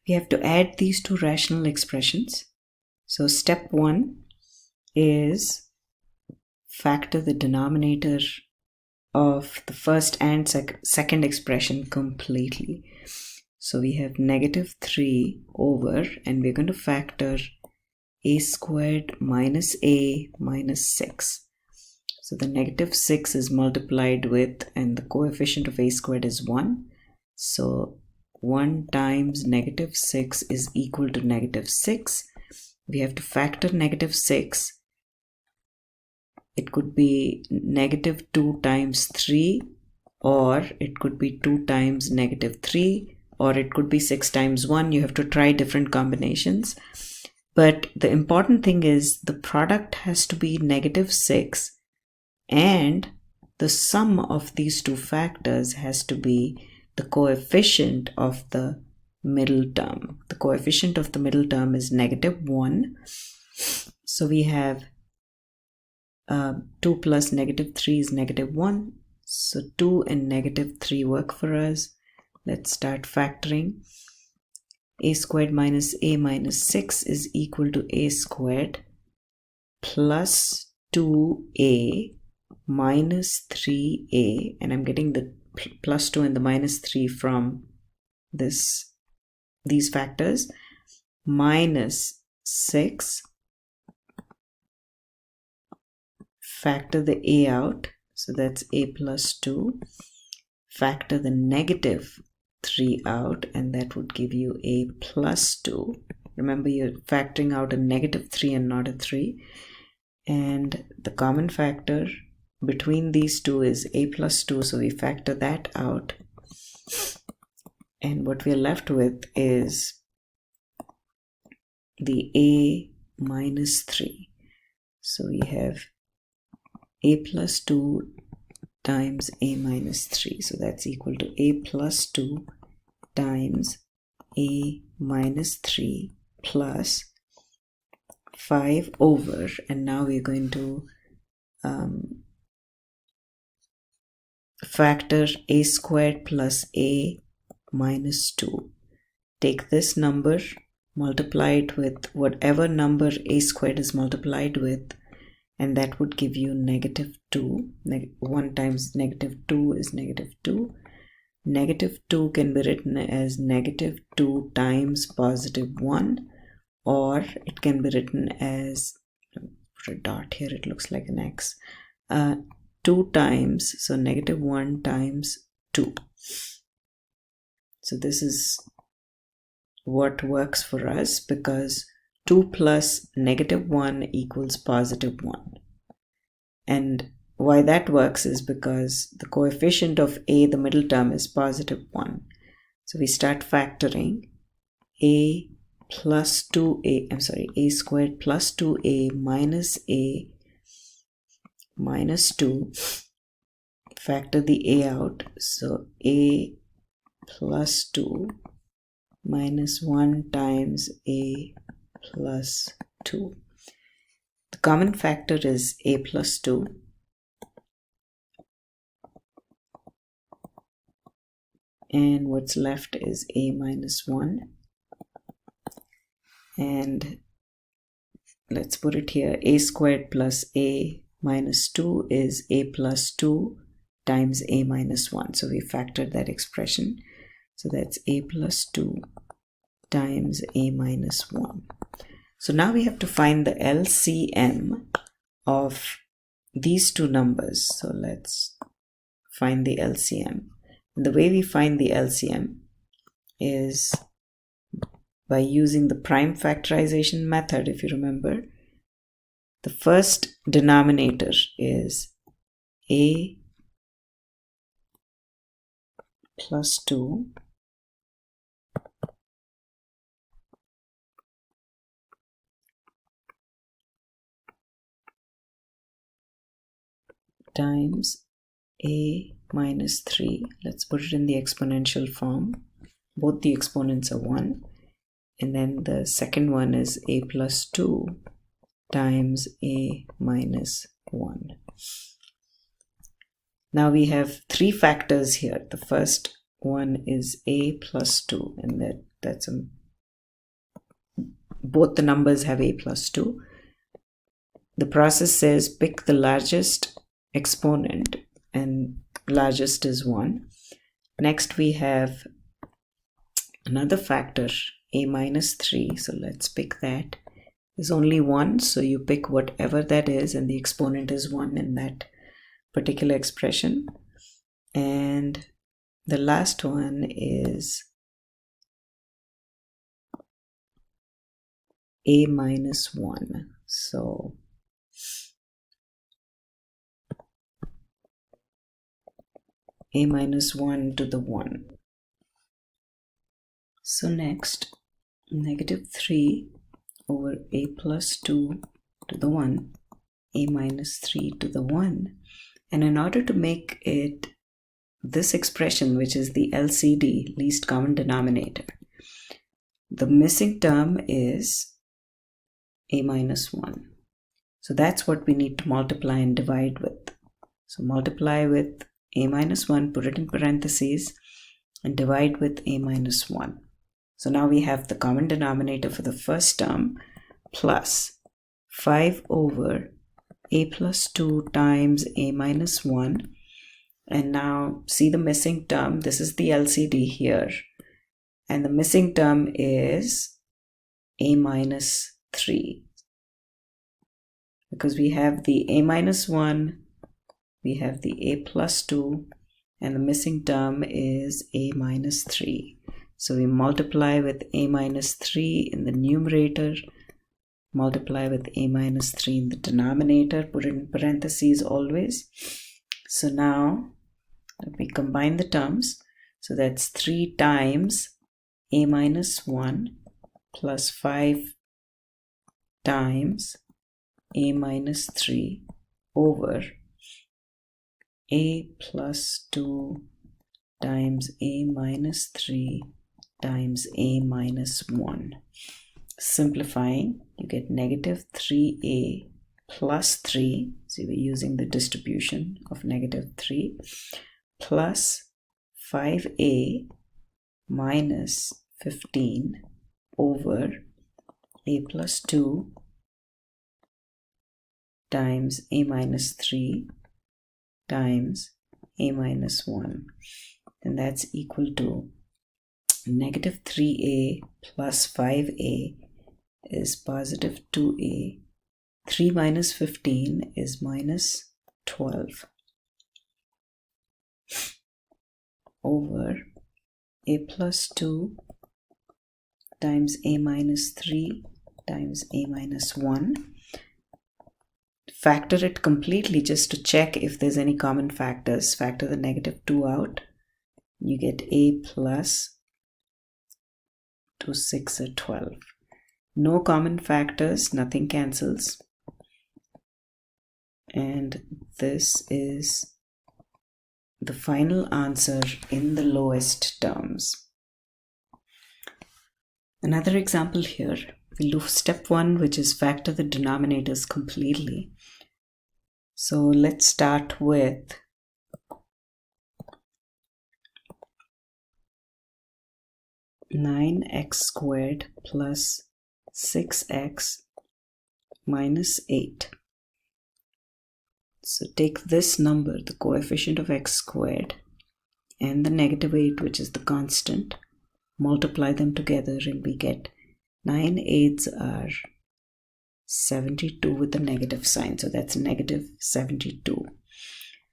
We have to add these two rational expressions. So step 1 is factor the denominator of the first and second expression completely. So we have negative 3 over, and we're going to factor a squared minus a minus 6. So the negative 6 is multiplied with, and the coefficient of a squared is 1. So 1 times negative 6 is equal to negative 6. We have to factor negative 6. It could be negative 2 times 3, or it could be 2 times negative 3, or it could be 6 times 1. You have to try different combinations. But the important thing is the product has to be negative 6, and the sum of these two factors has to be the coefficient of the middle term. The coefficient of the middle term is negative 1. So we have 2 plus negative 3 is negative 1. So 2 and negative 3 work for us. Let's start factoring. A squared minus a minus 6 is equal to a squared plus 2a minus 3a, and I'm getting the plus 2 and the minus 3 from these factors, minus 6. Factor the a out, so that's a plus 2. Factor the negative 3 out, and that would give you a plus 2. Remember, you're factoring out a negative 3 and not a 3. And the common factor between these two is a plus 2, so we factor that out. And what we're left with is the a minus 3. So we have a plus 2 times a minus 3. So that's equal to a plus 2 times a minus 3 plus 5 over, and now we're going to factor a squared plus a minus 2. Take this number, multiply it with whatever number a squared is multiplied with, and that would give you negative 2. 1 times negative 2 is negative 2. Negative 2 can be written as negative 2 times positive 1, or it can be written as, put a dot here, it looks like an X, 2 times, so negative 1 times 2. So this is what works for us, because 2 plus negative 1 equals positive 1. And why that works is because the coefficient of a, the middle term, is positive 1. So we start factoring a plus 2a, a squared plus 2a minus a minus 2. Factor the a out, so a plus 2 minus 1 times a plus 2. The common factor is a plus 2. And what's left is a minus 1. And let's put it here. A squared plus a minus 2 is a plus 2 times a minus 1. So we factored that expression. So that's a plus 2 times a minus 1. So now we have to find the LCM of these two numbers. So let's find the LCM. And the way we find the LCM is by using the prime factorization method. If you remember, the first denominator is a plus 2 times a minus 3. Let's put it in the exponential form. Both the exponents are 1. And then the second one is a plus 2 times a minus 1. Now we have three factors here. The first one is a plus 2, and that's a both the numbers have a plus 2. The process says pick the largest exponent, and largest is 1. Next we have another factor, a minus 3. So let's pick that. There's only 1, so you pick whatever that is, and the exponent is 1 in that particular expression. And the last one is a minus 1. So a minus 1 to the 1. So next, negative 3 over a plus 2 to the 1, a minus 3 to the 1. And in order to make it this expression, which is the LCD, least common denominator, the missing term is a minus 1. So that's what we need to multiply and divide with. So multiply with a minus 1, put it in parentheses, and divide with a minus 1. So now we have the common denominator for the first term plus 5 over a plus 2 times a minus 1. And now see the missing term. This is the LCD here. And the missing term is a minus 3. Because we have the a minus 1, we have the a plus 2, and the missing term is a minus 3. So we multiply with a minus 3 in the numerator, multiply with a minus 3 in the denominator, put it in parentheses always. So now we combine the terms. So that's 3 times a minus 1 plus 5 times a minus 3 over a plus 2 times a minus 3 times a minus 1. Simplifying, you get negative 3a plus 3, so we're using the distribution of negative 3, plus 5a minus 15 over a plus 2 times a minus 3 times a minus 1. And that's equal to negative 3a plus 5a is positive 2a. 3 minus 15 is minus 12 over a plus 2 times a minus 3 times a minus 1. Factor it completely just to check if there's any common factors. Factor the negative 2 out. You get a plus 2, 6 or 12. No common factors, nothing cancels. And this is the final answer in the lowest terms. Another example here. We'll do step 1, which is factor the denominators completely. So let's start with (9x squared plus 6x minus 8). So take this number, the coefficient of x squared, and the negative 8, which is the constant, multiply them together, and we get 9 8s are 72 with a negative sign. So that's negative 72.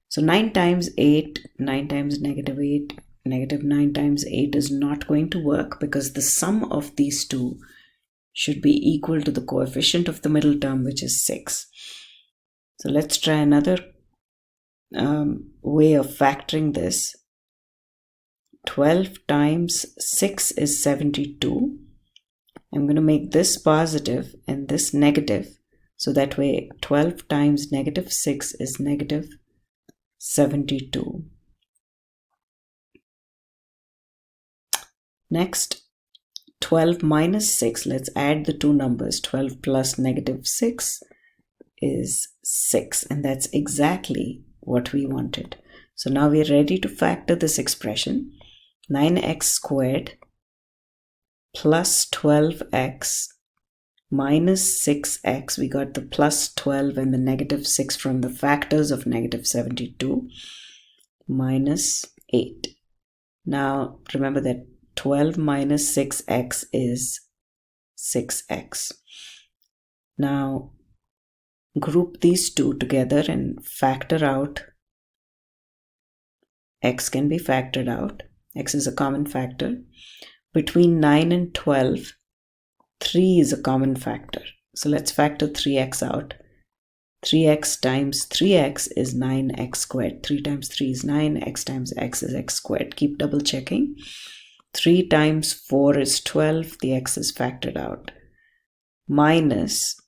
So 9 times 8, 9 times negative 8, negative 9 times 8 is not going to work because the sum of these two should be equal to the coefficient of the middle term, which is 6. So let's try another way of factoring this. 12 times 6 is 72. I'm going to make this positive and this negative. So that way 12 times negative 6 is negative 72. Next, 12 minus 6. Let's add the two numbers. 12 plus negative 6 is 6. And that's exactly what we wanted. So now we're ready to factor this expression. 9x squared plus 12x minus 6x, we got the plus 12 and the negative 6 from the factors of negative 72, minus 8. Now remember that 12 minus 6x is 6x. Now group these two together and factor out. X can be factored out. X is a common factor. Between 9 and 12, 3 is a common factor. So let's factor 3x out. 3x times 3x is 9x squared. 3 times 3 is 9. X times x is x squared. Keep double checking. 3 times 4 is 12. The x is factored out. Minus,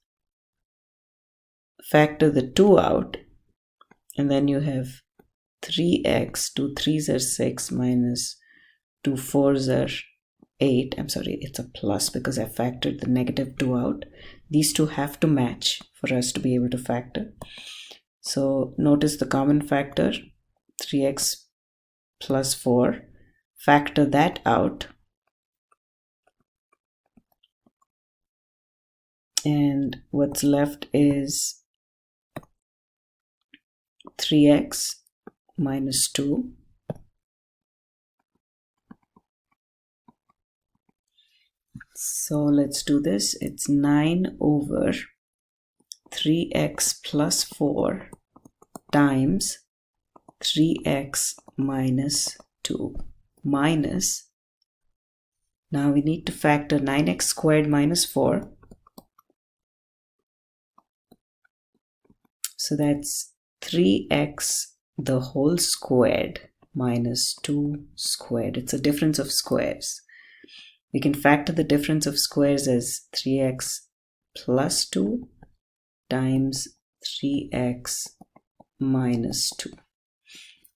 factor the 2 out, and then you have 3x, 2 3s are 6, minus 2 4s are 8. I'm sorry, it's a plus because I factored the negative 2 out. These two have to match for us to be able to factor. So notice the common factor, 3x plus 4. Factor that out. And what's left is 3x minus 2. So let's do this. It's 9 over 3x plus 4 times 3x minus 2 minus, now we need to factor 9x squared minus 4. So that's 3x the whole squared minus 2 squared. It's a difference of squares. We can factor the difference of squares as 3x plus 2 times 3x minus 2.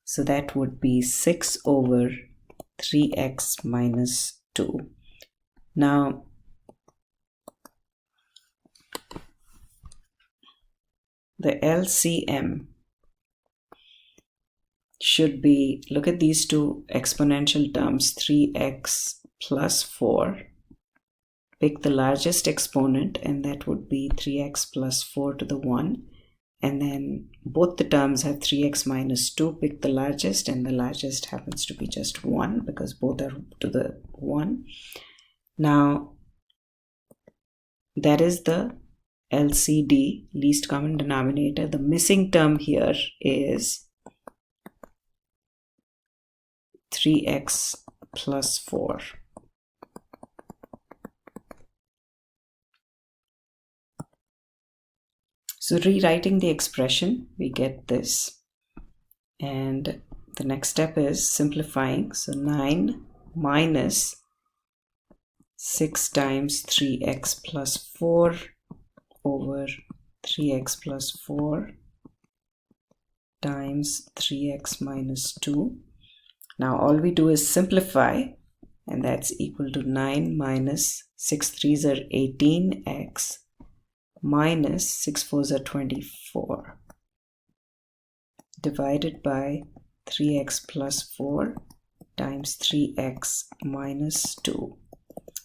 So that would be 6 over 3x minus 2. Now, the LCM should be, look at these two exponential terms, 3x plus 4. Pick the largest exponent, and that would be 3x plus 4 to the 1. And then both the terms have 3x minus 2. Pick the largest, and the largest happens to be just 1 because both are to the 1. Now, that is the LCD, least common denominator. The missing term here is 3x plus 4. So rewriting the expression, we get this. And the next step is simplifying. So 9 minus 6 times 3x plus 4 over 3x plus 4 times 3x minus 2. Now all we do is simplify, and that's equal to 9 minus 6 3s are 18x minus 6 4s are 24 divided by 3x plus 4 times 3x minus 2.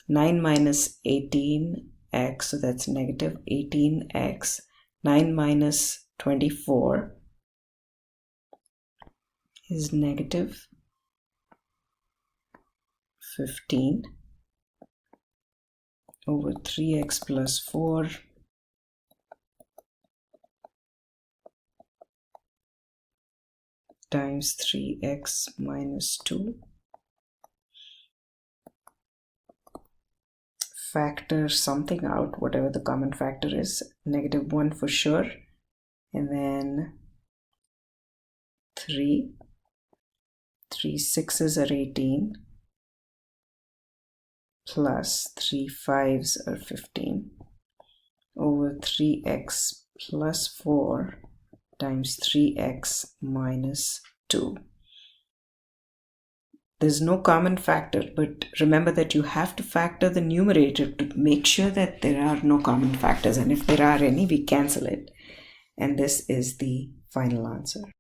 9 minus 18x, so that's negative 18x. 9 minus 24 is negative 15 over 3x plus 4 times 3x minus 2. Factor something out, whatever the common factor is, negative 1 for sure, and then 3 6s are 18 plus 3 5s are 15 over 3x plus 4 times 3x minus 2. There's no common factor, but remember that you have to factor the numerator to make sure that there are no common factors, and if there are any, we cancel it. And this is the final answer.